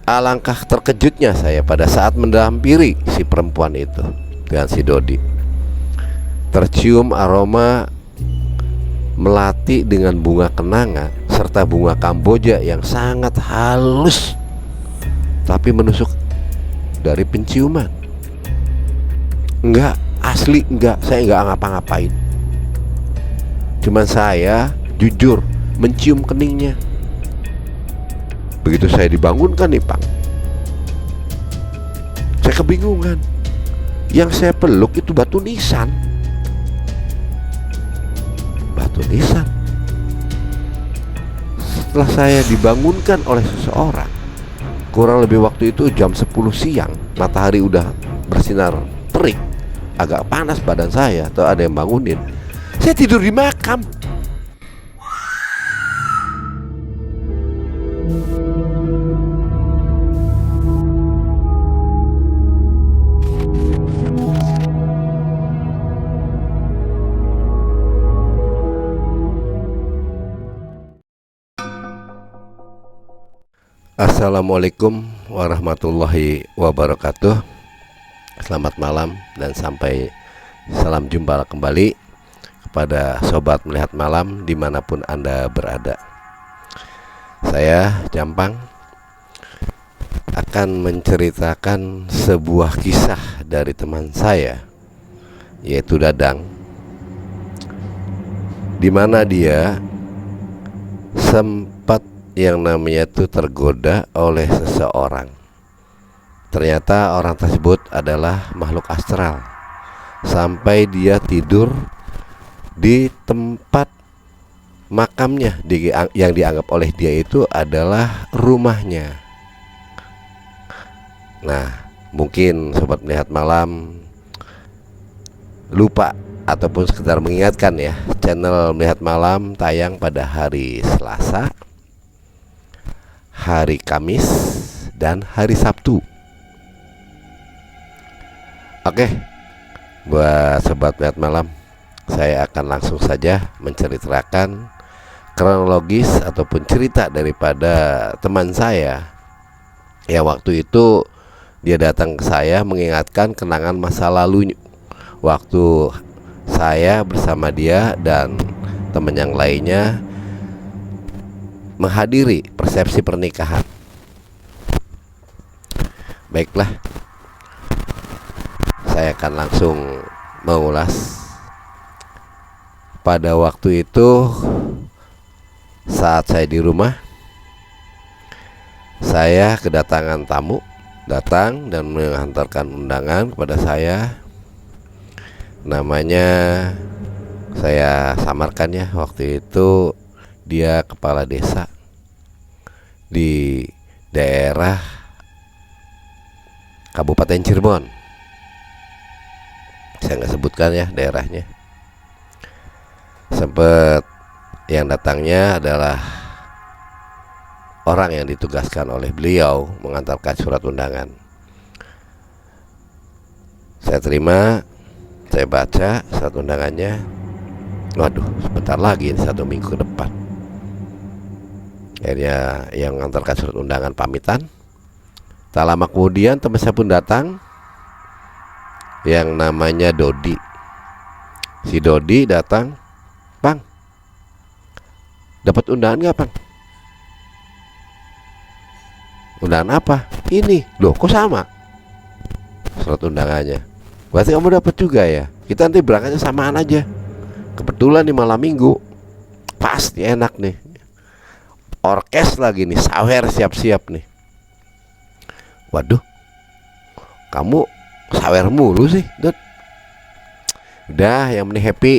Alangkah terkejutnya saya pada saat mendampiri si perempuan itu dengan si Dodi. Tercium aroma melati dengan bunga kenanga serta bunga kamboja yang sangat halus tapi menusuk dari penciuman. Enggak, asli enggak, saya enggak ngapa-ngapain. Cuman saya jujur mencium keningnya. Begitu saya dibangunkan nih Pak, saya kebingungan. Yang saya peluk itu batu nisan. Batu nisan. Setelah saya dibangunkan oleh seseorang, kurang lebih waktu itu jam 10 siang, matahari udah bersinar terik, agak panas badan saya, atau ada yang bangunin. Saya tidur di makam. Assalamualaikum warahmatullahi wabarakatuh. Selamat malam dan sampai salam jumpa kembali kepada Sobat Melihat Malam dimanapun Anda berada. Saya Jampang akan menceritakan sebuah kisah dari teman saya, yaitu Dadang, dimana dia sempat yang namanya itu tergoda oleh seseorang. Ternyata orang tersebut adalah makhluk astral. Sampai dia tidur di tempat makamnya, yang dianggap oleh dia itu adalah rumahnya. Nah, mungkin Sobat Melihat Malam lupa ataupun sekedar mengingatkan ya, channel Melihat Malam tayang pada hari Selasa, hari Kamis, dan hari Sabtu. Oke, buat Sobat Melihat Malam, saya akan langsung saja menceritakan kronologis ataupun cerita daripada teman saya. Ya, waktu itu dia datang ke saya mengingatkan kenangan masa lalu, waktu saya bersama dia dan teman yang lainnya menghadiri persepsi pernikahan. Baiklah, saya akan langsung mengulas. Pada waktu itu, saat saya di rumah, saya kedatangan tamu, datang dan menghantarkan undangan kepada saya. Namanya saya samarkan ya, waktu itu dia kepala desa di daerah Kabupaten Cirebon. Saya nggak sebutkan ya daerahnya. Sempet yang datangnya adalah orang yang ditugaskan oleh beliau mengantarkan surat undangan. Saya terima, saya baca surat undangannya. Waduh, sebentar lagi, 1 minggu ke depan. Akhirnya yang mengantarkan surat undangan pamitan. Tak lama kemudian teman saya pun datang, yang namanya Dodi. Si Dodi datang, "Bang, dapat undangan nggak, Bang?" "Undangan apa?" "Ini." "Loh, kok sama surat undangannya?" "Berarti kamu dapat juga ya? Kita nanti berangkatnya samaan aja. Kebetulan di malam minggu, pasti enak nih. Orkes lagi nih, sawer siap-siap nih." "Waduh, kamu sawer mulu sih, Dot." "Udah, yang penting happy."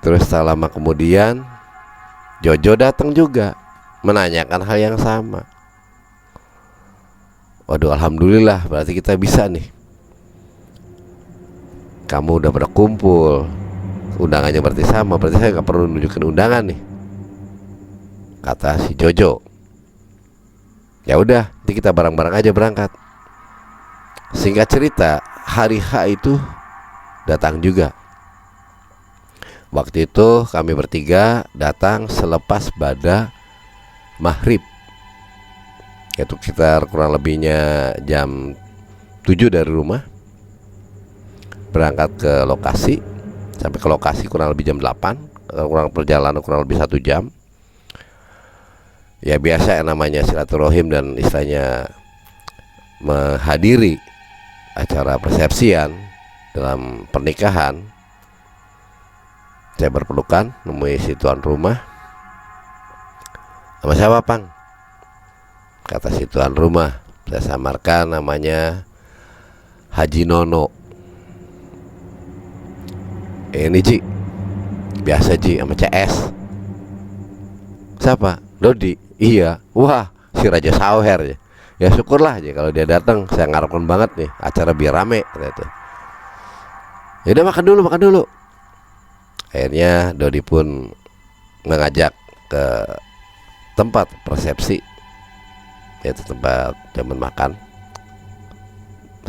Terus tak lama kemudian Jojo datang juga menanyakan hal yang sama. Waduh, alhamdulillah, berarti kita bisa nih. Kamu udah pada kumpul, undangannya berarti sama, berarti saya nggak perlu nunjukin undangan nih, kata si Jojo. "Ya udah, nanti kita bareng-bareng aja berangkat." Singkat cerita, hari H itu datang juga. Waktu itu kami bertiga datang selepas bada maghrib. Itu sekitar kurang lebihnya jam 7 dari rumah. Berangkat ke lokasi. Sampai ke lokasi kurang lebih jam 8. Kurang perjalanan kurang lebih 1 jam. Ya biasa yang namanya silaturahim dan istilahnya menghadiri acara persepsian dalam pernikahan. Saya berpelukan nemui si tuan rumah. Nama siapa, Pang? Kata si tuan rumah. Saya samarkan namanya Haji Nono. Ini Ji, biasa Ji sama CS. Siapa? Dodi. Iya. Wah, si Raja Sauher ya. Ya syukurlah aja kalau dia datang. Saya ngarepin banget nih acara biar rame gitu. Ya udah makan dulu. Akhirnya Dodi pun mengajak ke tempat persepsi, yaitu tempat jamuan makan.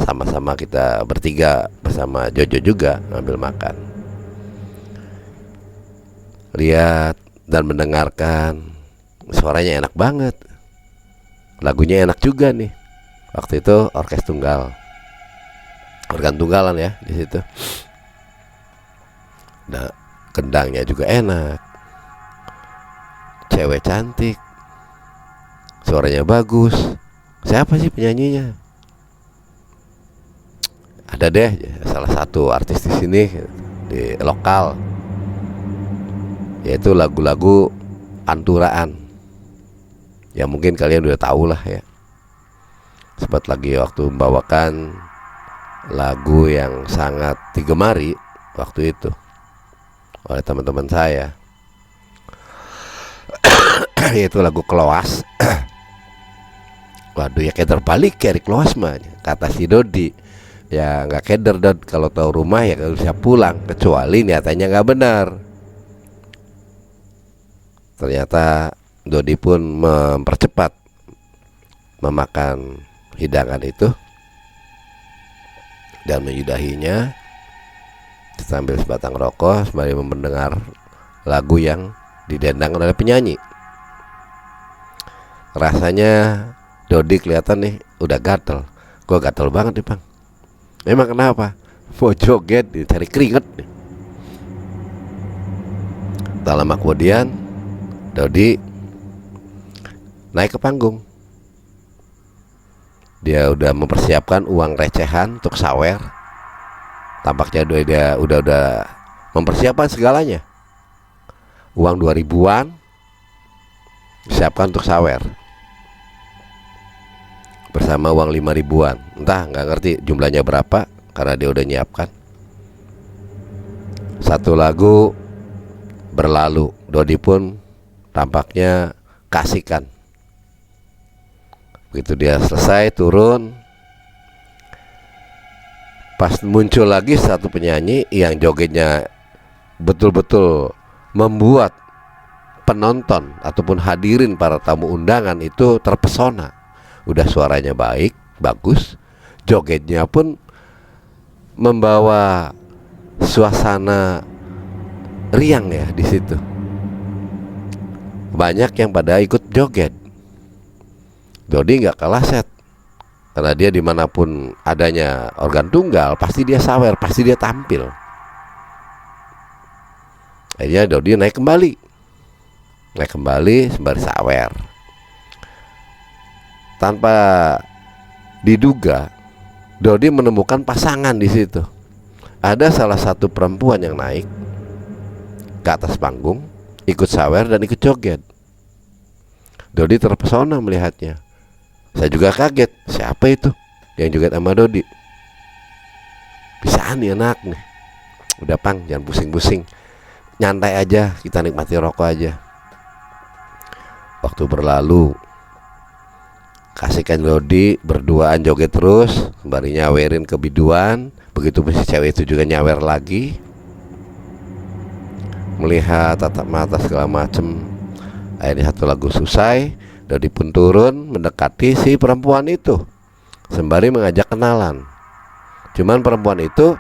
Sama-sama kita bertiga bersama Jojo juga ngambil makan. Lihat dan mendengarkan, suaranya enak banget. Lagunya enak juga nih. Waktu itu orkes tunggal, organ tunggalan ya di situ. Nah, kendangnya juga enak. Cewek cantik. Suaranya bagus. Siapa sih penyanyinya? Ada deh salah satu artis di sini di lokal. Yaitu lagu-lagu anturaan. Ya mungkin kalian udah tahu lah ya. Sempat lagi waktu membawakan lagu yang sangat digemari waktu itu oleh teman-teman saya, yaitu lagu Keloas. Waduh, ya keder balik ya Keloas mah, kata si Dodi. Ya nggak keder Dod, kalau tahu rumah ya kalau bisa pulang, kecuali niatannya nggak benar. Ternyata Dodi pun mempercepat memakan hidangan itu dan menyudahinya sambil sebatang rokok sembari mendengar lagu yang didendangkan oleh penyanyi. Rasanya Dodi kelihatan nih udah gatel. Gua gatel banget nih, Bang. Emang kenapa? Mau joget cari keringet nih. Tak lama kemudian Dodi naik ke panggung. Dia udah mempersiapkan uang recehan untuk sawer. Tampaknya dia udah mempersiapkan segalanya. Uang 2000-an disiapkan untuk sawer, bersama uang 5000-an. Entah, nggak ngerti jumlahnya berapa karena dia udah nyiapkan. Satu lagu berlalu, Dodi pun tampaknya kasihkan. Begitu dia selesai turun, pas muncul lagi satu penyanyi yang jogetnya betul-betul membuat penonton ataupun hadirin para tamu undangan itu terpesona. Udah suaranya baik, bagus, jogetnya pun membawa suasana riang ya di situ. Banyak yang pada ikut joget. Dodi nggak kalah set, karena dia dimanapun adanya organ tunggal pasti dia sawer, pasti dia tampil. Akhirnya Dodi naik kembali sembari sawer. Tanpa diduga, Dodi menemukan pasangan di situ. Ada salah satu perempuan yang naik ke atas panggung, ikut sawer dan ikut joget. Dodi terpesona melihatnya. Saya juga kaget, siapa itu yang joget sama Dodi? Bisaan nih anak nih. Udah Pang, jangan pusing-pusing, nyantai aja, kita nikmati rokok aja. Waktu berlalu, kasihkan Dodi berduaan joget terus, sembari nyawerin ke biduan. Begitu si cewek itu juga nyawer lagi. Melihat tatap mata segala macem. Akhirnya satu lagu selesai, Dodi pun turun mendekati si perempuan itu sembari mengajak kenalan. Cuman perempuan itu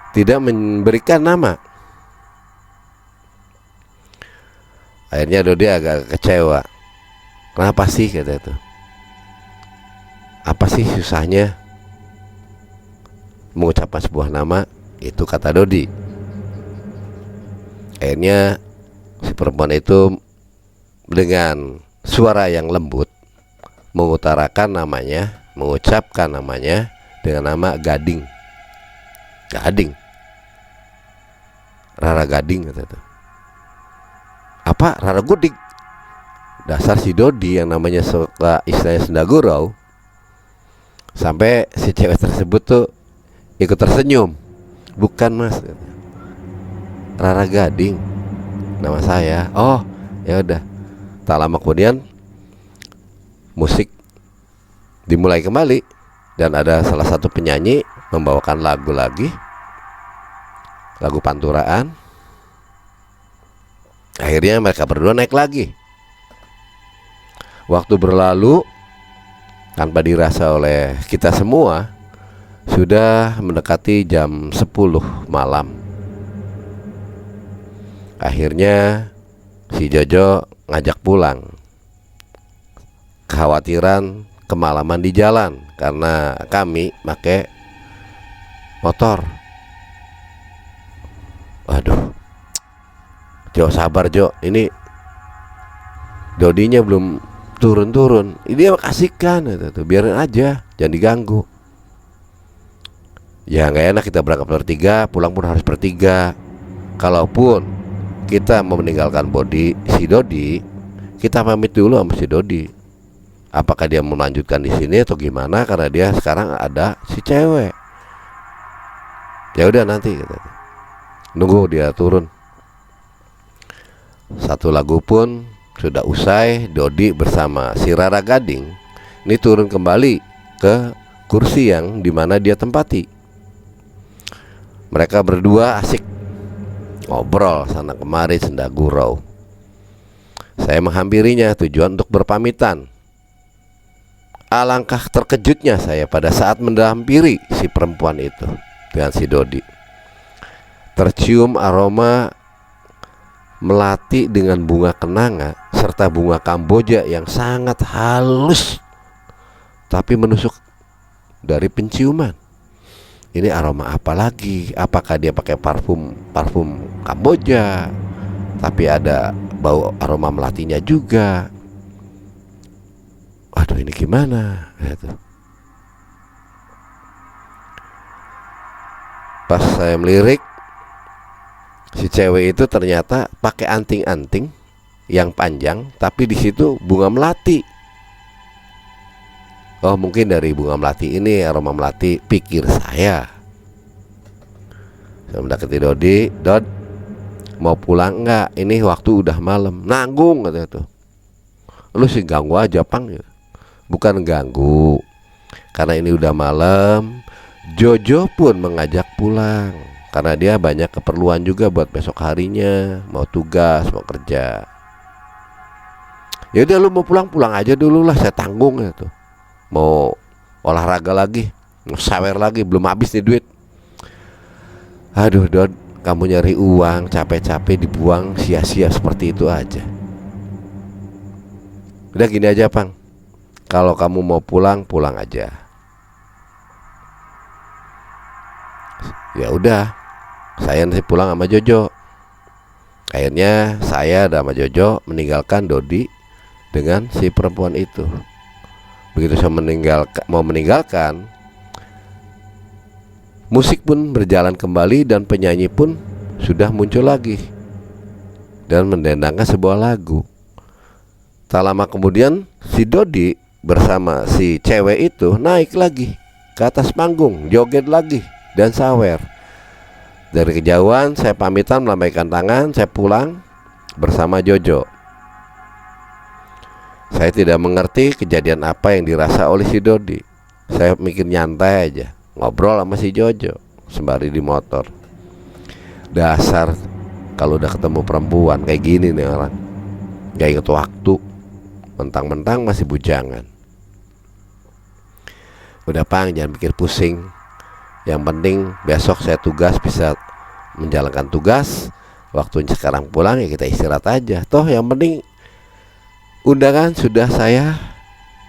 tidak memberikan nama. Akhirnya Dodi agak kecewa. Kenapa sih, kata itu? Apa sih susahnya mengucapkan sebuah nama? Itu kata Dodi. Akhirnya si perempuan itu dengan suara yang lembut mengutarakan namanya, mengucapkan namanya dengan nama Gading. Gading, Rara Gading kata itu. Apa? Rara Gudik. Dasar si Dodi yang namanya suka istilahnya senda gurau. Sampai si cewek tersebut tuh ikut tersenyum. Bukan mas, Rara Gading nama saya. Oh ya udah. Tak lama kemudian musik dimulai kembali dan ada salah satu penyanyi membawakan lagu lagi, lagu panturaan. Akhirnya mereka berdua naik lagi. Waktu berlalu tanpa dirasa oleh kita semua, sudah mendekati jam 10 malam. Akhirnya si Jojo ngajak pulang. Kekhawatiran kemalaman di jalan karena kami pakai motor. Waduh, Jo sabar Jo, ini Dodinya belum turun-turun. Ini kasihkan gitu, biarin aja, jangan diganggu. Ya nggak enak kita berangkat bertiga, pulang pun harus bertiga. Kalaupun kita mau meninggalkan si Dodi, kita pamit dulu sama si Dodi. Apakah dia mau melanjutkan di sini atau gimana? Karena dia sekarang ada si cewek. Ya udah nanti gitu. Nunggu dia turun. Satu lagu pun sudah usai. Dodi bersama si Rara Gading ini turun kembali ke kursi yang dimana dia tempati. Mereka berdua asik ngobrol sana kemari senda gurau. Saya menghampirinya tujuan untuk berpamitan. Alangkah terkejutnya saya pada saat mendampiri si perempuan itu dengan si Dodi. Tercium aroma melati dengan bunga kenanga serta bunga Kamboja yang sangat halus tapi menusuk dari penciuman. Ini aroma apa lagi? Apakah dia pakai parfum Kamboja tapi ada bau aroma melatinya juga? Waduh, ini gimana? Gitu. Pas saya melirik, si cewek itu ternyata pakai anting-anting yang panjang, tapi di situ bunga melati. Oh, mungkin dari bunga melati ini, aroma melati, pikir saya. Saya mendekati Dodi, Dod, mau pulang enggak? Ini waktu udah malam. Nanggung katanya tuh. Lu sih ganggu aja Pang. Bukan ganggu, karena ini udah malam. Jojo pun mengajak pulang karena dia banyak keperluan juga buat besok harinya, mau tugas, mau kerja. Ya udah lu mau pulang aja dulu lah, saya tanggung ya tuh. Mau olahraga lagi, mau sawer lagi, belum habis nih duit. Aduh Dod, kamu nyari uang capek-capek dibuang sia-sia seperti itu aja. Udah gini aja Pang, kalau kamu mau pulang aja. Ya udah, saya nanti pulang sama Jojo. Akhirnya saya dan sama Jojo meninggalkan Dodi dengan si perempuan itu. Begitu saya mau meninggalkan, musik pun berjalan kembali dan penyanyi pun sudah muncul lagi dan mendendangkan sebuah lagu. Tak lama kemudian si Dodi bersama si cewek itu naik lagi ke atas panggung, joget lagi dan sawer. Dari kejauhan saya pamitan melambaikan tangan, saya pulang bersama Jojo. Saya tidak mengerti kejadian apa yang dirasa oleh si Dodi. Saya mikir nyantai aja, ngobrol sama si Jojo sembari di motor. Dasar kalau udah ketemu perempuan kayak gini nih orang, gak inget waktu, mentang-mentang masih bujangan. Udah Pang, jangan pikir pusing. Yang penting besok saya tugas, bisa menjalankan tugas. Waktunya sekarang pulang ya kita istirahat aja. Toh yang penting undangan sudah saya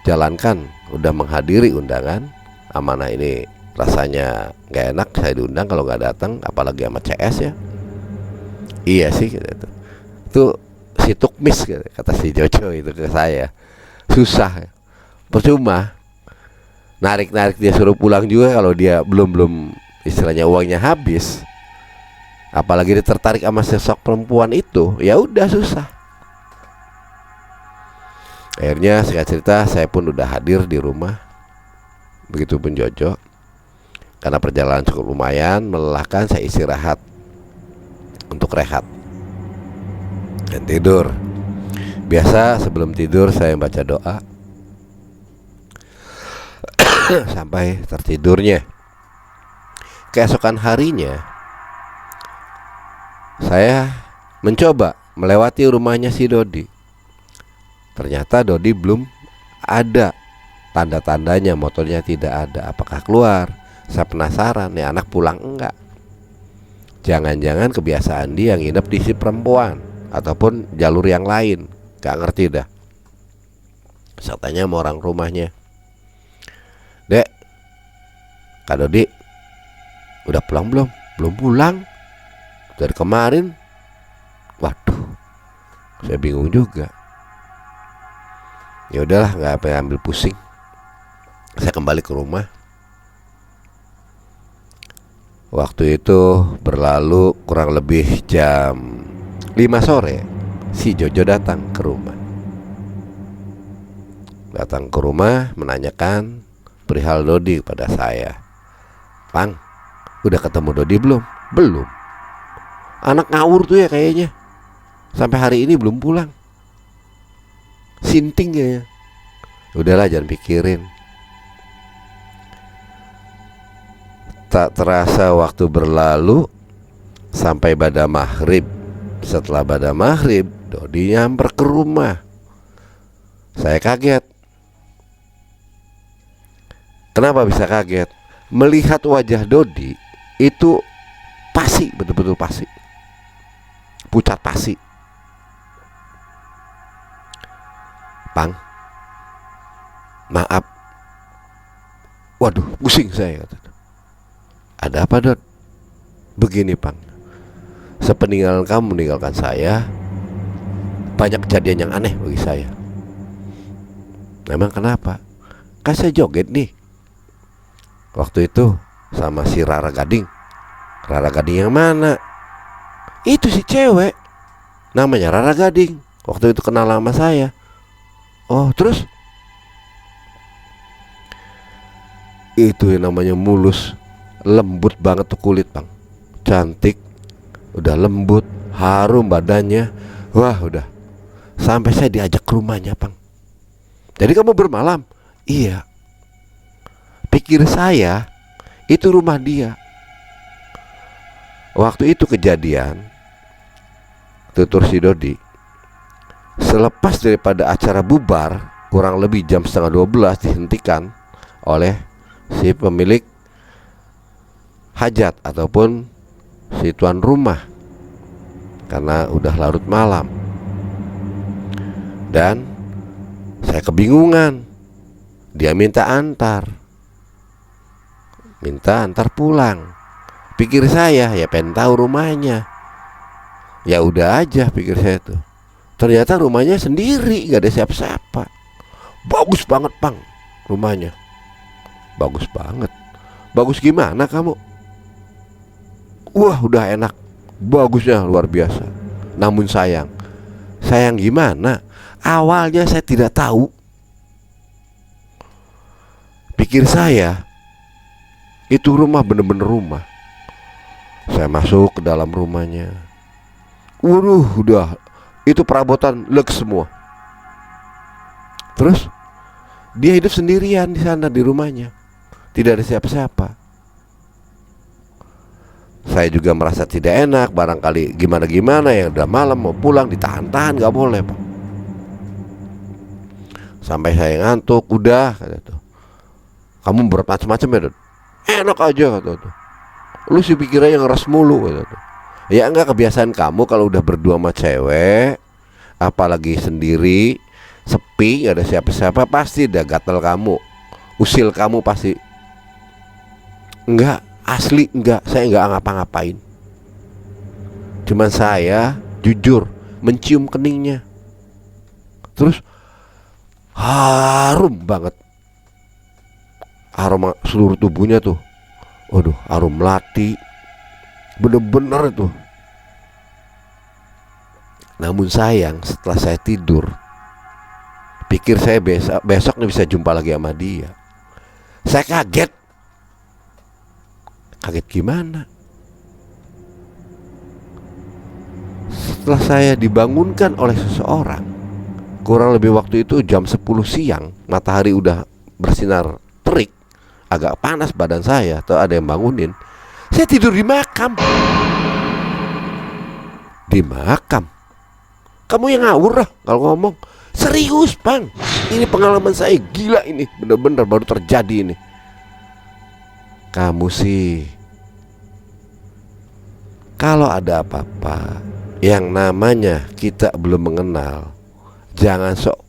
jalankan, udah menghadiri undangan. Amanah ini rasanya nggak enak saya diundang kalau nggak datang, apalagi sama CS ya. Iya sih gitu. Itu si tukmis gitu, kata si Jojo itu ke saya. Susah, percuma narik dia suruh pulang juga kalau dia belum istilahnya uangnya habis. Apalagi dia tertarik sama sosok perempuan itu, ya udah susah. Akhirnya singkat cerita saya pun udah hadir di rumah. Begitupun Jojo. Karena perjalanan cukup lumayan melelahkan, saya istirahat untuk rehat dan tidur. Biasa sebelum tidur saya baca doa sampai tertidurnya. Keesokan harinya saya mencoba melewati rumahnya si Dodi. Ternyata Dodi belum ada tanda-tandanya, motornya tidak ada. Apakah keluar? Saya penasaran, nih anak pulang enggak? Jangan-jangan kebiasaan dia nginep di si perempuan ataupun jalur yang lain. Gak ngerti dah. Saya tanya sama orang rumahnya, Dek, Kak Dodi udah pulang belum? Belum pulang. Dari kemarin. Waduh, saya bingung juga. Ya udahlah, nggak apa ambil pusing. Saya kembali ke rumah. Waktu itu berlalu kurang lebih jam 5 sore. Si Jojo datang ke rumah. Datang ke rumah menanyakan perihal Dodi kepada saya. Pang, udah ketemu Dodi belum? Belum. Anak ngawur tuh ya kayaknya. Sampai hari ini belum pulang. Sinting ya. Udahlah, jangan pikirin. Tak terasa waktu berlalu sampai pada maghrib. Setelah pada maghrib, Dodi nyamper ke rumah. Saya kaget. Kenapa bisa kaget? Melihat wajah Dodi itu pasi, betul-betul pasi, pucat pasi. Pang, maaf. Waduh, pusing saya. Ada apa, Dod? Begini, Pang. Sepeninggalan kamu meninggalkan saya, banyak kejadian yang aneh bagi saya. Memang kenapa? Kan saya joget nih waktu itu sama si Rara Gading. Rara Gading yang mana? Itu si cewek, namanya Rara Gading. Waktu itu kenal sama saya. Oh, terus? Itu yang namanya mulus, lembut banget tuh kulit, Bang. Cantik, udah lembut, harum badannya. Wah, udah. Sampai saya diajak ke rumahnya, Bang. Jadi kamu bermalam? Iya. Pikir saya itu rumah dia. Waktu itu kejadian, tutur si Dodi, selepas daripada acara bubar, kurang lebih jam 11:30 dihentikan oleh si pemilik hajat ataupun si tuan rumah, karena udah larut malam. Dan saya kebingungan. Dia minta antar pulang. Pikir saya ya pengen tahu rumahnya. Ya udah aja, pikir saya tuh. Ternyata rumahnya sendiri, gak ada siapa-siapa. Bagus banget, Bang, rumahnya. Bagus banget. Bagus gimana kamu? Wah, udah enak. Bagusnya luar biasa. Namun sayang gimana? Awalnya saya tidak tahu. Pikir saya itu rumah bener-bener rumah. Saya masuk ke dalam rumahnya. Waduh, udah itu perabotan leg semua. Terus dia hidup sendirian di sana di rumahnya. Tidak ada siapa-siapa. Saya juga merasa tidak enak, barangkali gimana ya, udah malam mau pulang ditahan-tahan, gak boleh, Pak. Sampai saya ngantuk, udah kata tuh. Kamu bermacam-macam ya, Dod? Enak aja kata tuh. Lu sih pikirnya yang ngeras mulu kata tuh. Ya enggak, kebiasaan kamu kalau udah berdua sama cewek, apalagi sendiri, sepi sepi, nggak ada siapa-siapa, pasti ada gatel kamu, usil kamu pasti. Enggak, asli enggak, saya enggak ngapa-ngapain. Cuman saya jujur mencium keningnya. Terus harum banget. Aroma seluruh tubuhnya tuh. Waduh, harum melati. Bener-bener itu. Namun sayang, setelah saya tidur, pikir saya besok nih bisa jumpa lagi sama dia. Saya kaget. Kaget gimana? Setelah saya dibangunkan oleh seseorang, kurang lebih waktu itu jam 10 siang, matahari udah bersinar terik, agak panas badan saya, atau ada yang bangunin. Saya tidur di makam. Di makam? Kamu yang ngawur lah kalau ngomong. Serius bang, ini pengalaman saya gila ini, bener-bener baru terjadi ini. Kamu sih, kalau ada apa-apa yang namanya kita belum mengenal, jangan sok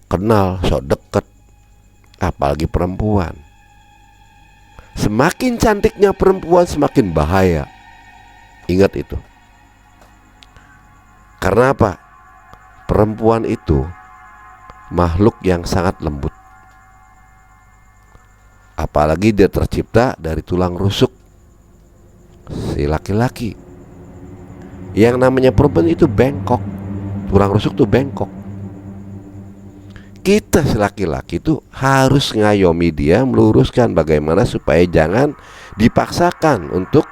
kenal, sok deket. Apalagi perempuan. Semakin cantiknya perempuan semakin bahaya. Ingat itu. Karena apa? Perempuan itu makhluk yang sangat lembut. Apalagi dia tercipta dari tulang rusuk si laki-laki. Yang namanya perempuan itu bengkok. Tulang rusuk tuh bengkok. Kita si laki-laki itu harus ngayomi dia, meluruskan bagaimana supaya jangan dipaksakan untuk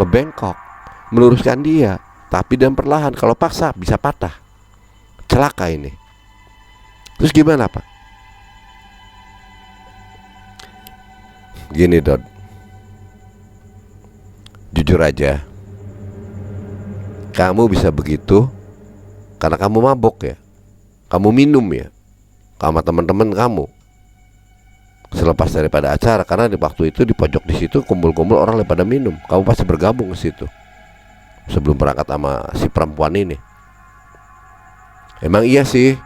membengkok. Meluruskan dia, tapi dan perlahan. Kalau paksa bisa patah, celaka ini. Terus gimana Pak? Gini Dod, jujur aja, kamu bisa begitu karena kamu mabok ya, kamu minum ya, sama teman-teman kamu selepas daripada acara. Karena di waktu itu di pojok di situ kumpul-kumpul orang yang pada minum, kamu pasti bergabung ke situ sebelum berangkat sama si perempuan ini. Emang iya sih,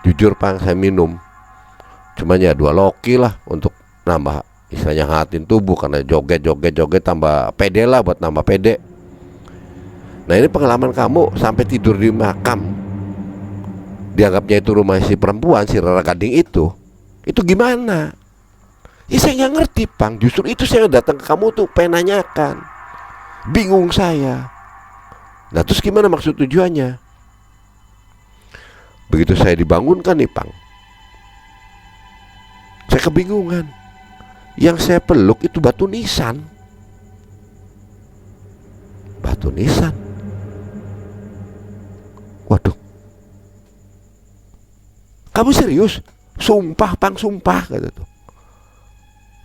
jujur Pang, saya minum. Cuman ya 2 loki lah untuk nambah, istilahnya hangatin tubuh, karena joget tambah pede lah, buat nambah pede. Nah ini pengalaman kamu sampai tidur di makam, dianggapnya itu rumah si perempuan, si Rara Gading itu gimana? Ya saya nggak ngerti Pang. Justru itu saya datang ke kamu tuh pengen nanyakan. Bingung saya. Nah terus gimana maksud tujuannya? Begitu saya dibangunkan nih Pang, saya kebingungan. Yang saya peluk itu batu nisan. Batu nisan. Waduh. Kamu serius? Sumpah Pang, sumpah kata tuh.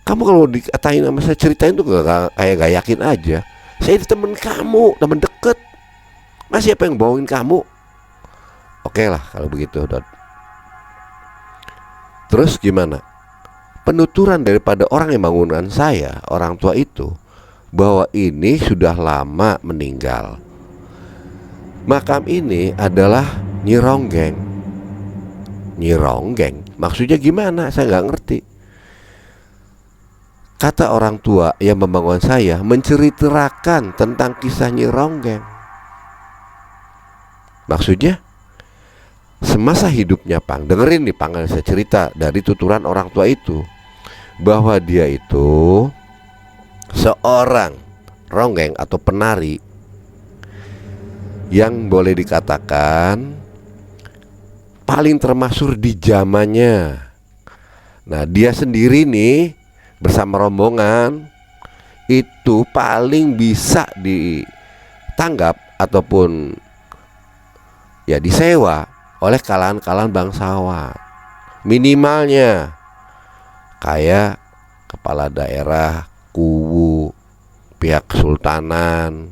Kamu kalau dikatain sama saya, ceritain tuh kayak gak yakin aja. Saya temen kamu, temen deket. Masih apa yang bawain kamu? Oke lah kalau begitu Dot. Terus gimana? Penuturan daripada orang yang bangunkan saya, orang tua itu, bahwa ini sudah lama meninggal. Makam ini adalah Nyi Ronggeng. Nyi Ronggeng maksudnya gimana? Saya nggak ngerti. Kata orang tua yang membangun saya menceritakan tentang kisah Nyi Ronggeng. Maksudnya semasa hidupnya Pang, dengerin nih Pang, saya cerita dari tuturan orang tua itu, bahwa dia itu seorang ronggeng atau penari yang boleh dikatakan paling termasyhur di zamannya. Nah dia sendiri nih bersama rombongan itu paling bisa ditanggap ataupun ya disewa oleh kalangan-kalangan bangsawan. Minimalnya kayak kepala daerah, kuwu, pihak kesultanan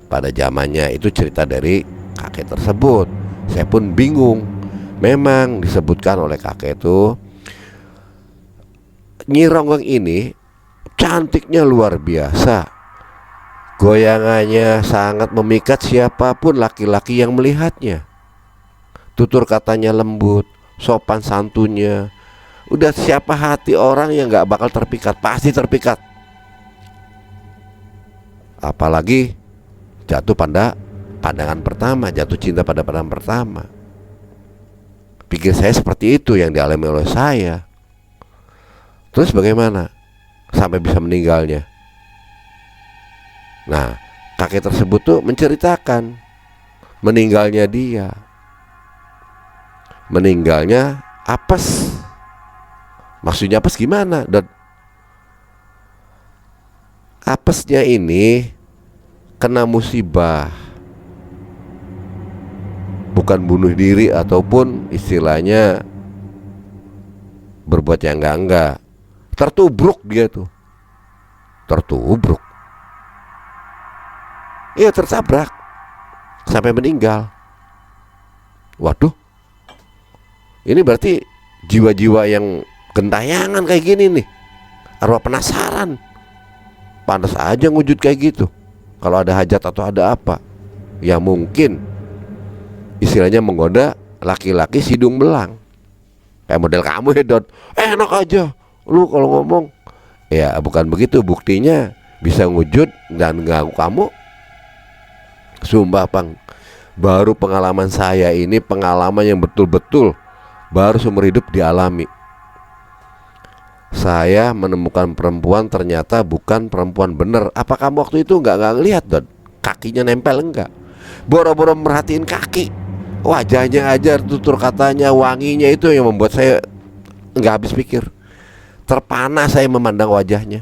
pada zamannya. Itu cerita dari kakek tersebut. Saya pun bingung. Memang disebutkan oleh kakek itu Nyi Ronggeng ini cantiknya luar biasa. Goyangannya sangat memikat siapapun laki-laki yang melihatnya. Tutur katanya lembut, sopan santunnya. Udah siapa hati orang yang gak bakal terpikat, pasti terpikat. Apalagi jatuh pada pandangan pertama, jatuh cinta pada pandangan pertama. Pikir saya seperti itu yang dialami oleh saya. Terus bagaimana sampai bisa meninggalnya? Nah, kakek tersebut tuh menceritakan meninggalnya dia. Meninggalnya apes. Maksudnya apes gimana? Dan apesnya ini kena musibah, bukan bunuh diri ataupun istilahnya berbuat yang enggak. Tertubruk dia tuh. Tertubruk. Iya, tertabrak sampai meninggal. Waduh. Ini berarti jiwa-jiwa yang gentayangan kayak gini nih, arwah penasaran. Pantas aja ngujud kayak gitu. Kalau ada hajat atau ada apa, ya mungkin istilahnya menggoda laki-laki hidung belang. Kayak model kamu ya Don. Enak aja lu kalau ngomong. Ya bukan begitu, buktinya bisa ngujud dan ganggu kamu. Sumpah Bang, baru pengalaman saya ini pengalaman yang betul-betul baru seumur hidup dialami. Saya menemukan perempuan ternyata bukan perempuan bener. Apa kamu waktu itu nggak ngelihat Don? Kakinya nempel enggak? Boro-boro merhatiin kaki, wajahnya aja, tutur katanya, wanginya itu yang membuat saya nggak habis pikir. Terpana saya memandang wajahnya.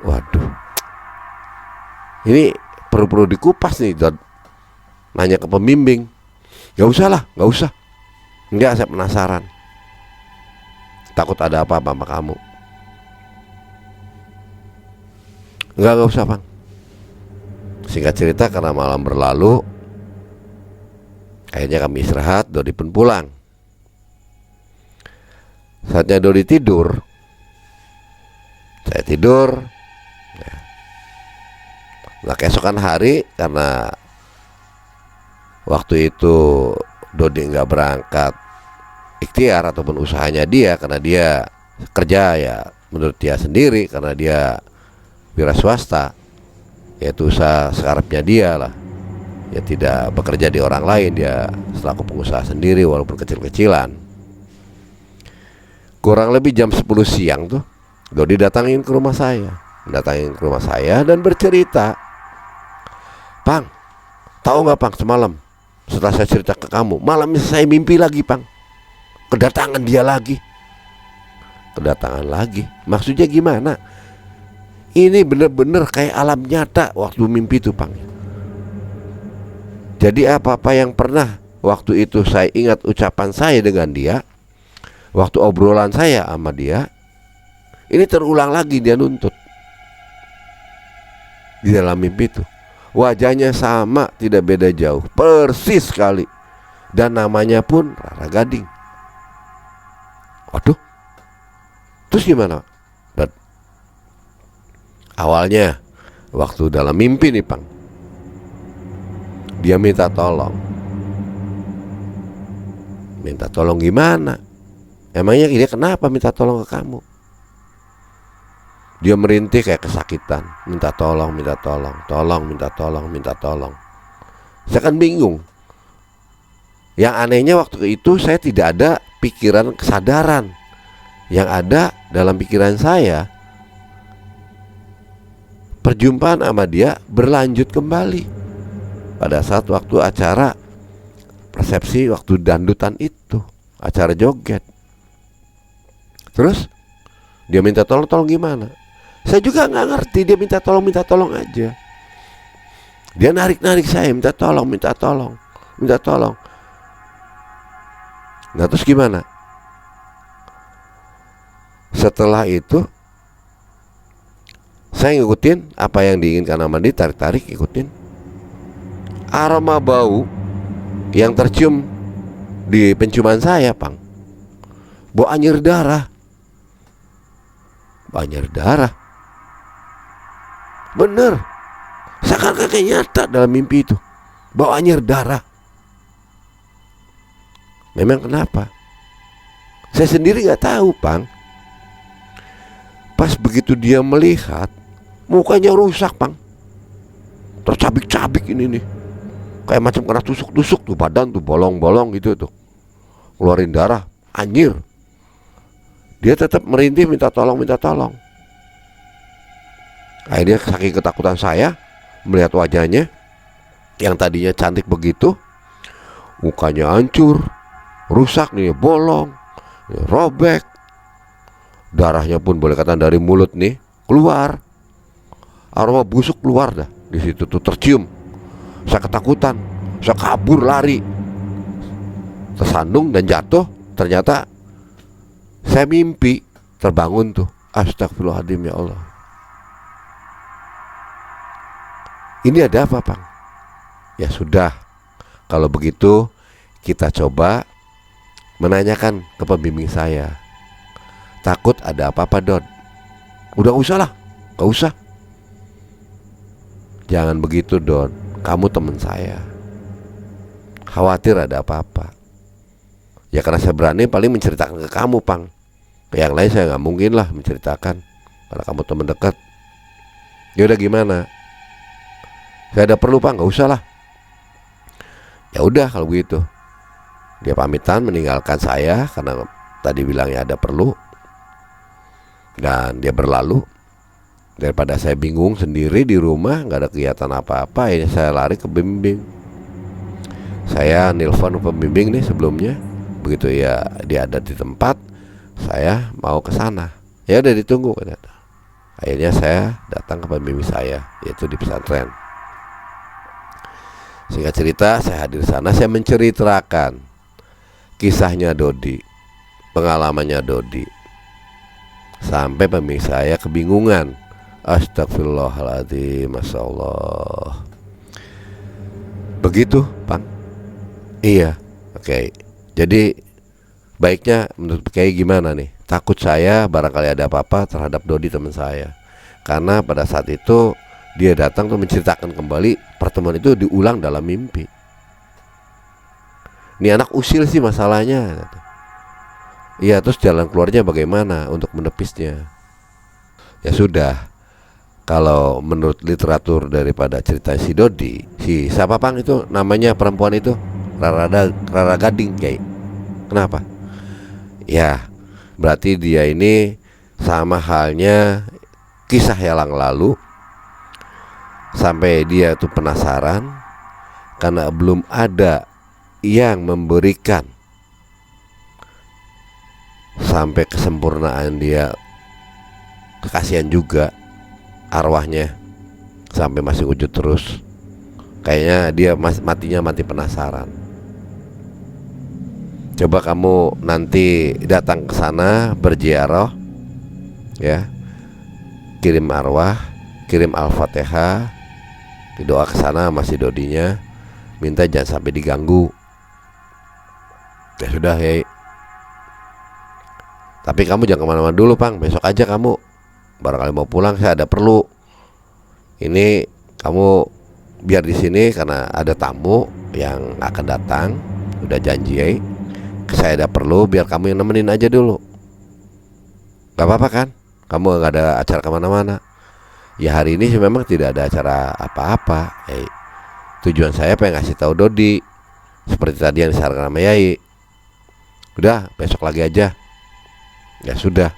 Waduh, ini perlu dikupas nih Don. Nanya ke pembimbing. Gak usah lah, gak usah. Enggak, saya penasaran. Takut ada apa-apa sama kamu. Enggak usah Bang. Singkat cerita, karena malam berlalu, akhirnya kami istirahat. Dodi pun pulang. Saatnya Dodi tidur, saya tidur. Nah keesokan hari, karena waktu itu Dodi nggak berangkat ikhtiar ataupun usahanya dia, karena dia kerja ya menurut dia sendiri, karena dia wira swasta, yaitu usaha sekarapnya dia lah, ya tidak bekerja di orang lain, dia selaku pengusaha sendiri walaupun kecil-kecilan. Kurang lebih jam 10 siang tuh Dodi datangin ke rumah saya, dan bercerita, Pang, tahu nggak Pang, semalam setelah saya cerita ke kamu, malamnya saya mimpi lagi Pang, kedatangan dia lagi. Kedatangan lagi, maksudnya gimana? Ini bener-bener kayak alam nyata waktu mimpi itu Pang. Jadi apa-apa yang pernah waktu itu saya ingat ucapan saya dengan dia, waktu obrolan saya sama dia, ini terulang lagi, dia nuntut di dalam mimpi itu. Wajahnya sama, tidak beda jauh, persis sekali. Dan namanya pun Rara Gading. Waduh, terus gimana? Dan awalnya waktu dalam mimpi nih Pang, dia minta tolong. Minta tolong gimana? Emangnya dia kenapa minta tolong ke kamu? Dia merintih kayak kesakitan, minta tolong, minta tolong, minta tolong, minta tolong. Saya kan bingung. Yang anehnya waktu itu saya tidak ada pikiran kesadaran. Yang ada dalam pikiran saya, perjumpaan sama dia berlanjut kembali pada saat waktu acara persepsi, waktu dandutan itu, acara joget. Terus dia minta tolong gimana? Saya juga nggak ngerti, dia minta tolong aja. Dia narik saya, minta tolong. Nah terus gimana? Setelah itu saya ngikutin apa yang diinginkan sama dia, tarik ikutin. Aroma bau yang tercium di penciuman saya Pang, bau anyir darah. Bener, seakan-akan nyata dalam mimpi itu, bau anyir darah. Memang kenapa? Saya sendiri nggak tahu, Pang. Pas begitu dia melihat, mukanya rusak, Pang. Tercabik-cabik ini nih, kayak macam kena tusuk-tusuk tuh, badan tuh bolong-bolong gitu tuh, keluarin darah, anjir. Dia tetap merintih, minta tolong, minta tolong. Akhirnya saking ketakutan saya melihat wajahnya yang tadinya cantik begitu, mukanya hancur, rusak nih, bolong, robek. Darahnya pun boleh kata dari mulut nih keluar, aroma busuk keluar dah di situ tuh, tercium. Saya ketakutan, saya kabur lari, tersandung dan jatuh. Ternyata saya mimpi, terbangun tuh. Astagfirullahaladzim, ya Allah. Ini ada apa, Bang? Ya sudah, kalau begitu kita coba menanyakan ke pembimbing saya. Takut ada apa-apa, Don? Udah usah lah, gak usah. Jangan begitu, Don. Kamu teman saya. Khawatir ada apa-apa. Ya karena saya berani paling menceritakan ke kamu, Pang. Ke yang lain saya gak mungkin lah menceritakan, karena kamu teman dekat. Ya udah gimana? Saya ada perlu, Pang, gak usah lah. Ya udah kalau begitu. Dia pamitan meninggalkan saya karena tadi bilangnya ada perlu, dan dia berlalu. Daripada saya bingung sendiri di rumah, gak ada kegiatan apa-apa, ini saya lari ke pembimbing. Saya nelpon pembimbing nih sebelumnya. Begitu ya dia ada di tempat, saya mau ke sana. Ya udah ditunggu ternyata. Akhirnya saya datang ke pembimbing saya, yaitu di pesantren. Singkat cerita, saya hadir sana, saya menceritakan kisahnya Dodi, pengalamannya Dodi, sampai pembimbing saya kebingungan. Astagfirullahaladzim, Masya Allah. Begitu, Bang? Iya, oke. Jadi baiknya menurut kayak gimana nih? Takut saya barangkali ada apa-apa terhadap Dodi teman saya. Karena pada saat itu dia datang tuh menceritakan kembali pertemuan itu diulang dalam mimpi. Ini anak usil sih masalahnya. Iya, terus jalan keluarnya bagaimana untuk menepisnya? Ya sudah, kalau menurut literatur daripada cerita si Dodi, si siapa, Pang, itu namanya perempuan itu? Rara Gading, Kiai. Kenapa? Ya, berarti dia ini sama halnya kisah yang lalu, sampai dia tuh penasaran karena belum ada yang memberikan sampai kesempurnaan dia. Kekasihan juga arwahnya sampai masih wujud terus. Kayaknya dia matinya mati penasaran. Coba kamu nanti datang ke sana berziarah, ya, kirim arwah, kirim Al-Fatihah, doa ke sana masih Dodinya, minta jangan sampai diganggu. Ya sudah, ya. Tapi kamu jangan kemana-mana dulu, Pang. Besok aja kamu, barangkali mau pulang, saya ada perlu. Ini kamu biar di sini karena ada tamu yang akan datang, udah janji, ya. Saya ada perlu, biar kamu yang nemenin aja dulu. Gak apa-apa kan? Kamu gak ada acara kemana-mana. Ya hari ini sih memang tidak ada acara apa-apa. Tujuan saya pengen ngasih tahu Dodi, seperti tadi yang disarankan sama Yai. Udah, besok lagi aja. Ya sudah.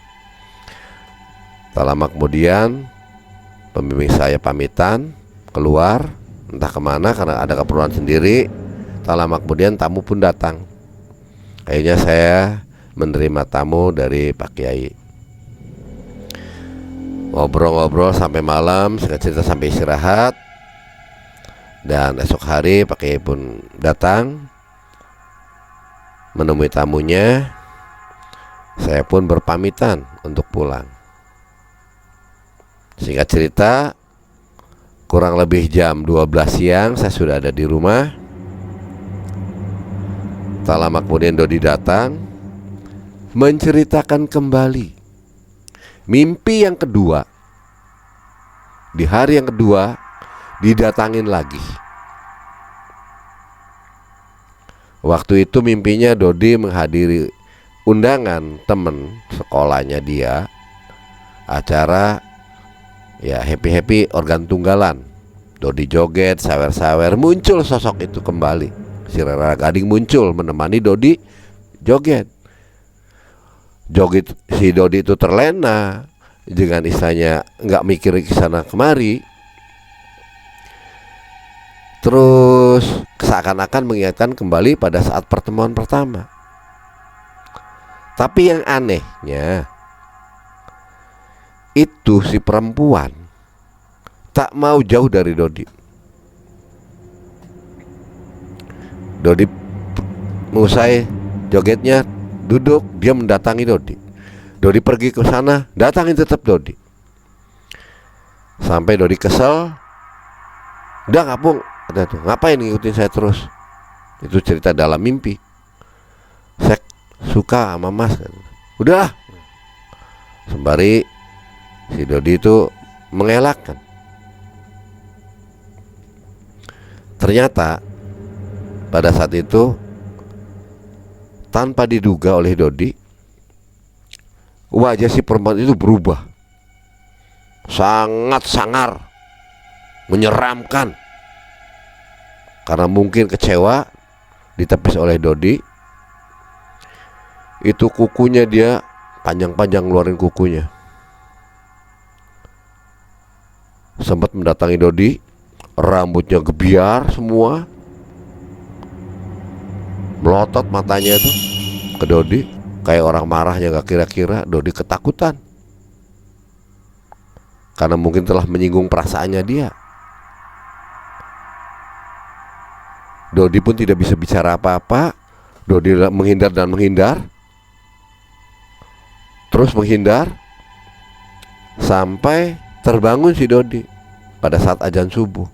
Tak lama kemudian pembimbing saya pamitan keluar, entah kemana karena ada keperluan sendiri. Tak lama kemudian tamu pun datang. Akhirnya saya menerima tamu dari Pak Kiai. Ngobrol-ngobrol sampai malam, singkat cerita sampai istirahat. Dan esok hari Pak Kiai pun datang menemui tamunya. Saya pun berpamitan untuk pulang. Singkat cerita, kurang lebih jam 12 siang saya sudah ada di rumah. Tak lama kemudian Dodi datang menceritakan kembali mimpi yang kedua. Di hari yang kedua didatangin lagi. Waktu itu mimpinya Dodi menghadiri undangan temen sekolahnya dia, acara ya happy-happy organ tunggalan. Dodi joget, sawer-sawer, muncul sosok itu kembali. Si Rara Gading muncul menemani Dodi joget. Joget si Dodi itu terlena dengan istilahnya nggak mikir kesana kemari. Terus seakan-akan mengingatkan kembali pada saat pertemuan pertama. Tapi yang anehnya itu si perempuan tak mau jauh dari Dodi. Dodi usai jogetnya duduk, dia mendatangi Dodi. Dodi pergi ke sana, datangi tetap Dodi. Sampai Dodi kesel. Udah ngapung, ngapain ngikutin saya terus? Itu cerita dalam mimpi. Saya suka sama mas. Udah. Sembari si Dodi itu mengelakkan. Ternyata pada saat itu tanpa diduga oleh Dodi, wajah si perempuan itu berubah, sangat sangar, menyeramkan. Karena mungkin kecewa ditepis oleh Dodi, itu kukunya dia panjang-panjang ngeluarin kukunya. Sempat mendatangi Dodi, rambutnya gebiar semua, melotot matanya itu ke Dodi, kayak orang marahnya gak kira-kira. Dodi ketakutan karena mungkin telah menyinggung perasaannya dia. Dodi pun tidak bisa bicara apa-apa. Dodi menghindar dan menghindar, terus menghindar sampai terbangun si Dodi pada saat azan subuh.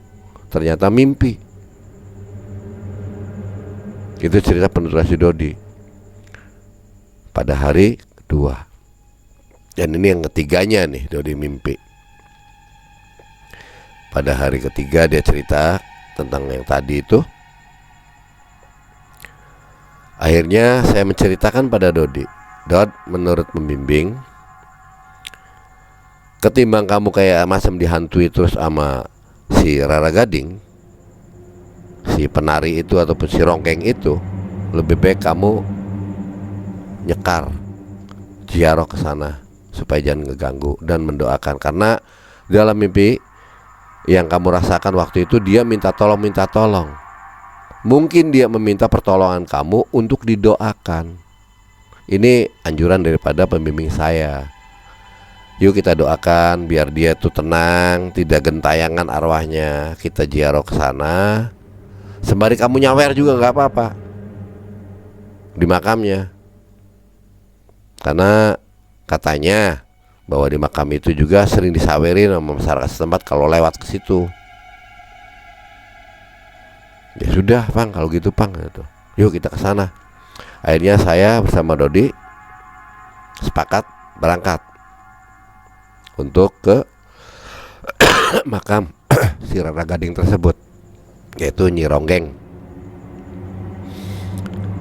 Ternyata mimpi. Itu cerita penuturan si Dodi pada hari kedua. Dan ini yang ketiganya nih, Dodi mimpi. Pada hari ketiga dia cerita tentang yang tadi itu. Akhirnya saya menceritakan pada Dodi, Dod, menurut pembimbing, ketimbang kamu kayak macam dihantui terus sama si Rara Gading, si penari itu ataupun si rongkeng itu, lebih baik kamu nyekar, ziarah ke sana supaya jangan ngeganggu dan mendoakan. Karena dalam mimpi yang kamu rasakan waktu itu, dia minta tolong. Mungkin dia meminta pertolongan kamu untuk didoakan. Ini anjuran daripada pembimbing saya. Yuk kita doakan biar dia tuh tenang, tidak gentayangan arwahnya. Kita ziarah ke sana. Sembari kamu nyawer juga nggak apa-apa di makamnya. Karena katanya bahwa di makam itu juga sering disawerin sama masyarakat setempat kalau lewat ke situ. Ya sudah, Pang, kalau gitu, Pang, gitu. Yuk kita ke sana. Akhirnya saya bersama Dodi sepakat berangkat untuk ke makam si Rara Gading tersebut, yaitu Nyi Ronggeng.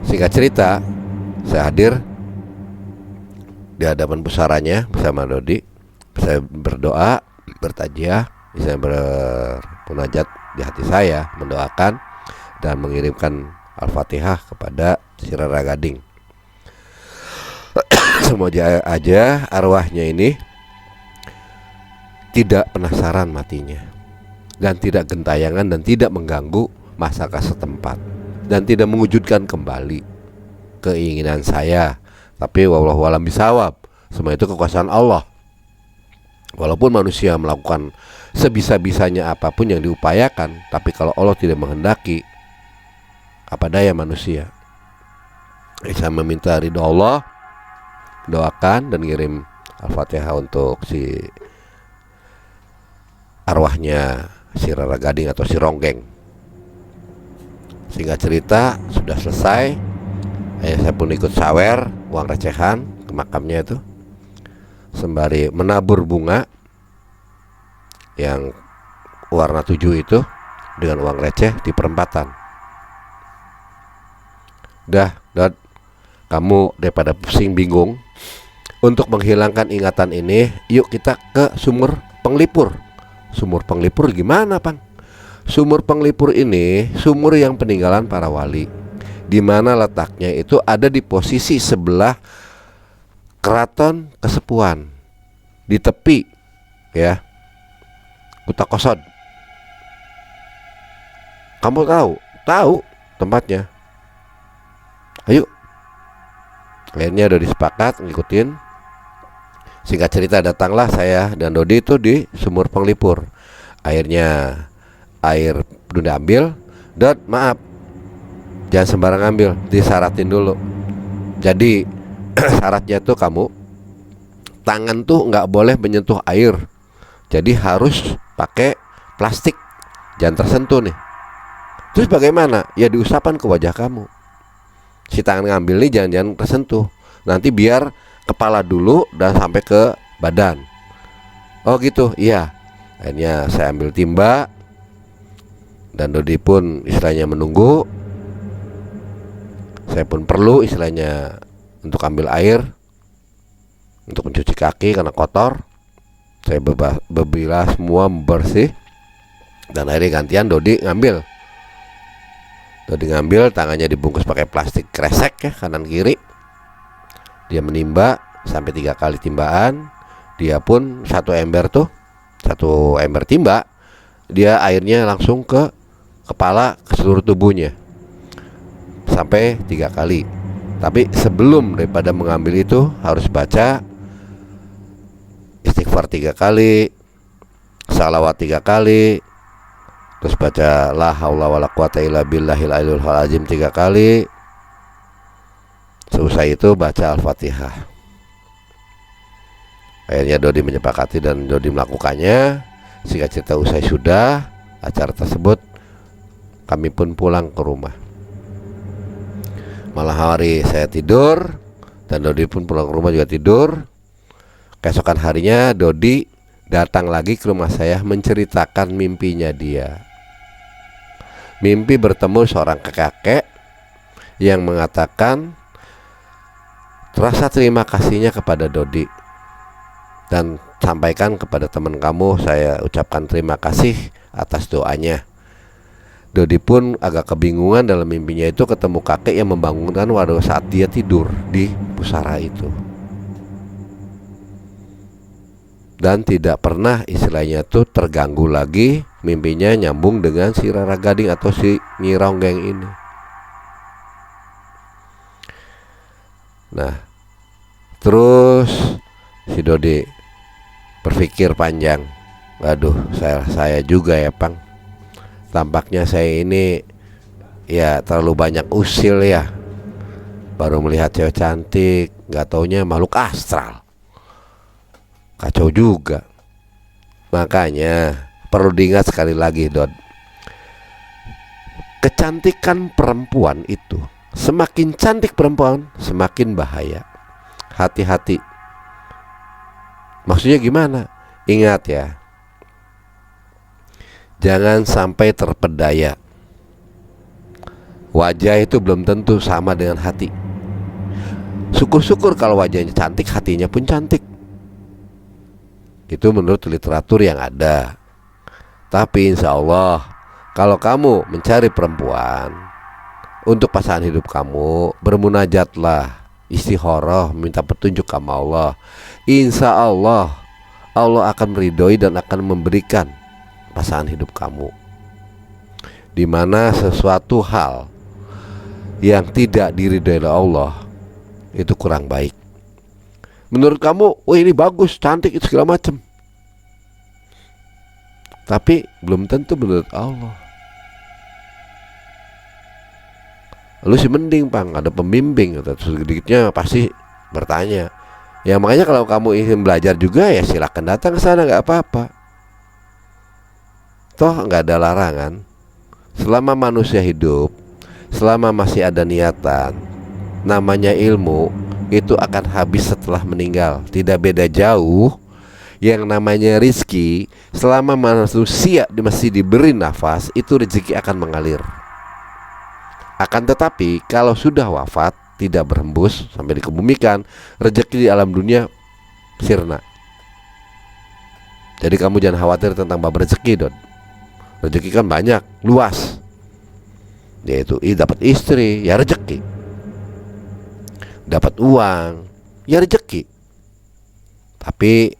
Singkat cerita, saya hadir di hadapan pusaranya bersama Dodi. Saya berdoa, bertajiah, saya bermunajat di hati saya, mendoakan dan mengirimkan Al-Fatihah kepada si Rara Gading. Semoga aja arwahnya ini tidak penasaran matinya, dan tidak gentayangan, dan tidak mengganggu masyarakat setempat, dan tidak mewujudkan kembali keinginan saya. Tapi wallahu a'lam bishawab, semua itu kekuasaan Allah. Walaupun manusia melakukan sebisa-bisanya apapun yang diupayakan, tapi kalau Allah tidak menghendaki, apa daya manusia. Saya meminta ridho Allah, doakan dan kirim Al-Fatihah untuk si arwahnya si Rara Gading atau si Ronggeng. Singkat cerita, sudah selesai. Saya pun ikut sawer uang recehan ke makamnya itu, sembari menabur bunga yang warna 7 itu dengan uang receh di perempatan. Dah, Dot, kamu daripada pusing bingung, untuk menghilangkan ingatan ini, yuk kita ke sumur penglipur. Sumur penglipur gimana, Pang? Sumur penglipur ini sumur yang peninggalan para wali, di mana letaknya itu ada di posisi sebelah keraton Kesepuan, di tepi ya Kuta Kosod. Kamu tahu tempatnya? Ayo. Akhirnya udah disepakat ngikutin. Singkat cerita, datanglah saya dan Dodi itu di sumur penglipur. Akhirnya air udah diambil. Dot, maaf, jangan sembarang ambil, disaratin dulu. Jadi syaratnya tuh kamu tangan tuh nggak boleh menyentuh air. Jadi harus pakai plastik, jangan tersentuh nih. Terus bagaimana? Ya diusapkan ke wajah kamu. Si tangan ngambil nih jangan tersentuh. Nanti biar kepala dulu dan sampai ke badan. Oh gitu, iya. Akhirnya saya ambil timba, dan Dodi pun istilahnya menunggu. Saya pun perlu istilahnya untuk ambil air untuk mencuci kaki karena kotor. Saya bebilah semua bersih. Dan akhirnya gantian Dodi ngambil. Tangannya dibungkus pakai plastik kresek ya, kanan kiri. Dia menimba sampai 3 kali timbaan. Dia pun satu ember timba, dia airnya langsung ke kepala, ke seluruh tubuhnya sampai 3 kali. Tapi sebelum daripada mengambil itu harus baca istighfar 3 kali, salawat 3 kali, terus baca la haula wala quwata illa billahil aliyul azim 3 kali. Selesai itu baca Al-Fatihah. Akhirnya Dodi menyepakati dan Dodi melakukannya. Singkat cerita, usai sudah acara tersebut, kami pun pulang ke rumah. Malam hari saya tidur, dan Dodi pun pulang ke rumah juga tidur. Keesokan harinya Dodi datang lagi ke rumah saya menceritakan mimpinya dia. Mimpi bertemu seorang kakek yang mengatakan rasa terima kasihnya kepada Dodi, dan sampaikan kepada teman kamu, saya ucapkan terima kasih atas doanya. Dodi pun agak kebingungan dalam mimpinya itu ketemu kakek yang membangunkan pada saat dia tidur di pusara itu, dan tidak pernah istilahnya tuh terganggu lagi mimpinya nyambung dengan si Rara Gading atau si Nyi Ronggeng ini. Nah, terus si Dodi berpikir panjang. Waduh, saya juga ya, Pang. Tampaknya saya ini ya terlalu banyak usil ya. Baru melihat cewek cantik, gak taunya makhluk astral. Kacau juga. Makanya perlu diingat sekali lagi, Dot. Kecantikan perempuan itu, semakin cantik perempuan semakin bahaya. Hati-hati. Maksudnya gimana? Ingat ya, jangan sampai terpedaya. Wajah itu belum tentu sama dengan hati. Syukur-syukur kalau wajahnya cantik, hatinya pun cantik. Itu menurut literatur yang ada. Tapi insya Allah, kalau kamu mencari perempuan untuk pasangan hidup kamu, bermunajatlah, istikharah, minta petunjuk sama Allah. Insya Allah, Allah akan meridhoi dan akan memberikan pasangan hidup kamu. Dimana sesuatu hal yang tidak diridhoi oleh Allah itu kurang baik. Menurut kamu, oh ini bagus, cantik, itu segala macam, tapi belum tentu menurut Allah. Lu sih mending, Pang, ada pembimbing, sedikitnya pasti bertanya. Ya makanya kalau kamu ingin belajar juga ya silakan datang ke sana, nggak apa-apa. Toh nggak ada larangan. Selama manusia hidup, selama masih ada niatan, namanya ilmu itu akan habis setelah meninggal. Tidak beda jauh yang namanya rizki. Selama manusia masih diberi nafas, itu rezeki akan mengalir. Akan tetapi kalau sudah wafat, tidak berhembus sampai dikebumikan, rezeki di alam dunia sirna. Jadi kamu jangan khawatir tentang bab rezeki, Don. Rezeki kan banyak, luas. Yaitu dapat istri, ya rezeki. Dapat uang, ya rezeki. Tapi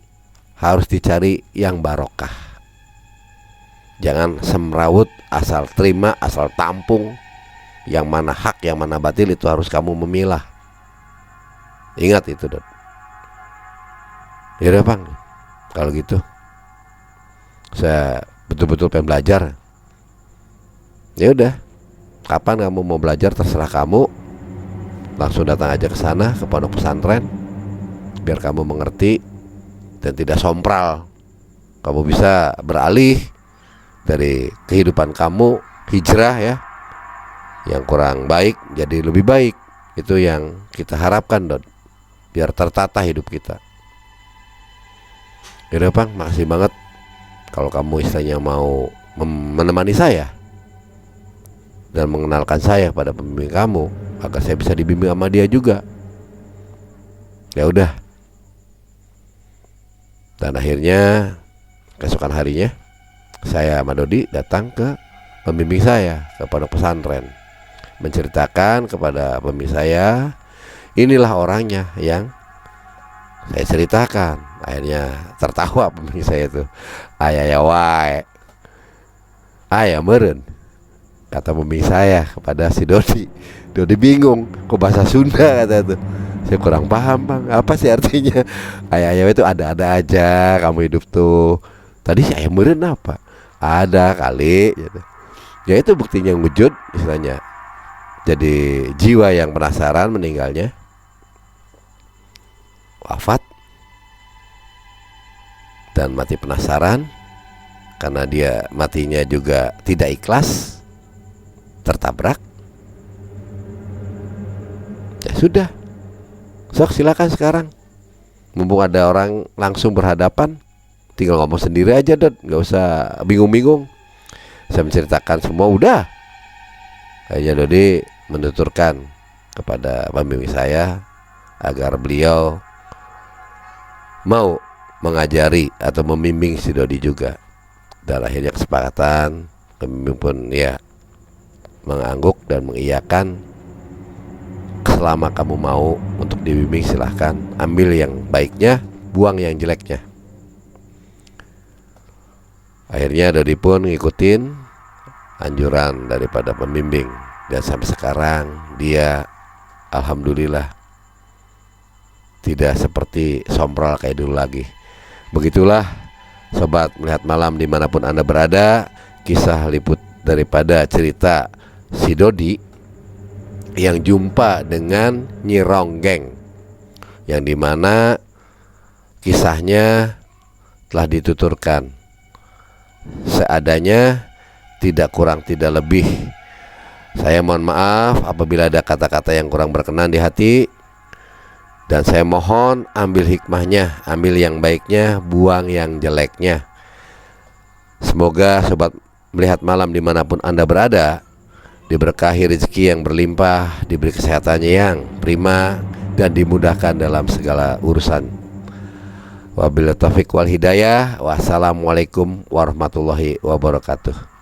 harus dicari yang barokah. Jangan semrawut, asal terima, asal tampung. Yang mana hak, yang mana batil, itu harus kamu memilah. Ingat itu, Don. Ya udah, Bang. Kalau gitu saya betul-betul pengen belajar. Ya udah, kapan kamu mau belajar terserah kamu. Langsung datang aja ke sana, ke pondok pesantren, biar kamu mengerti dan tidak sompral. Kamu bisa beralih dari kehidupan kamu, hijrah ya, yang kurang baik jadi lebih baik. Itu yang kita harapkan, Don, biar tertata hidup kita. Yaudah, Bang, makasih banget kalau kamu istilahnya mau menemani saya dan mengenalkan saya pada pembimbing kamu, agar saya bisa dibimbing sama dia juga. Ya udah. Dan akhirnya keesokan harinya saya sama Dodi datang ke pembimbing saya ke pondok pesantren, menceritakan kepada pembimbing saya, inilah orangnya yang saya ceritakan. Akhirnya tertawa pembimbing saya itu. Ayah wae, ayah meren, kata pembimbing saya kepada si Dodi. Dodi bingung, kok bahasa Sunda kata itu. Saya kurang paham, Bang, apa sih artinya? Ayah itu ada-ada aja kamu hidup tuh. Tadi si ayah meren apa? Ada kali gitu. Ya itu buktinya wujud istilahnya. Jadi jiwa yang penasaran meninggalnya, wafat dan mati penasaran, karena dia matinya juga tidak ikhlas, tertabrak. Ya sudah, sok silakan sekarang, mumpung ada orang langsung berhadapan, tinggal ngomong sendiri aja, Dot, nggak usah bingung-bingung. Saya menceritakan semua udah. Akhirnya Dodi menuturkan kepada pembimbing saya agar beliau mau mengajari atau membimbing si Dodi juga. Dan akhirnya kesepakatan, pembimbing pun ya mengangguk dan mengiyakan, selama kamu mau untuk dibimbing silahkan, ambil yang baiknya, buang yang jeleknya. Akhirnya Dodi pun ngikutin anjuran daripada pembimbing, dan sampai sekarang dia alhamdulillah tidak seperti sompral kayak dulu lagi. Begitulah sobat melihat malam dimanapun Anda berada, kisah liput daripada cerita si Dodi yang jumpa dengan Nyi Ronggeng, yang dimana kisahnya telah dituturkan seadanya, tidak kurang tidak lebih. Saya mohon maaf apabila ada kata-kata yang kurang berkenan di hati, dan saya mohon ambil hikmahnya, ambil yang baiknya, buang yang jeleknya. Semoga sobat melihat malam dimanapun Anda berada diberkahi rezeki yang berlimpah, diberi kesehatannya yang prima, dan dimudahkan dalam segala urusan. Wabillahi taufiq wal hidayah. Wassalamualaikum warahmatullahi wabarakatuh.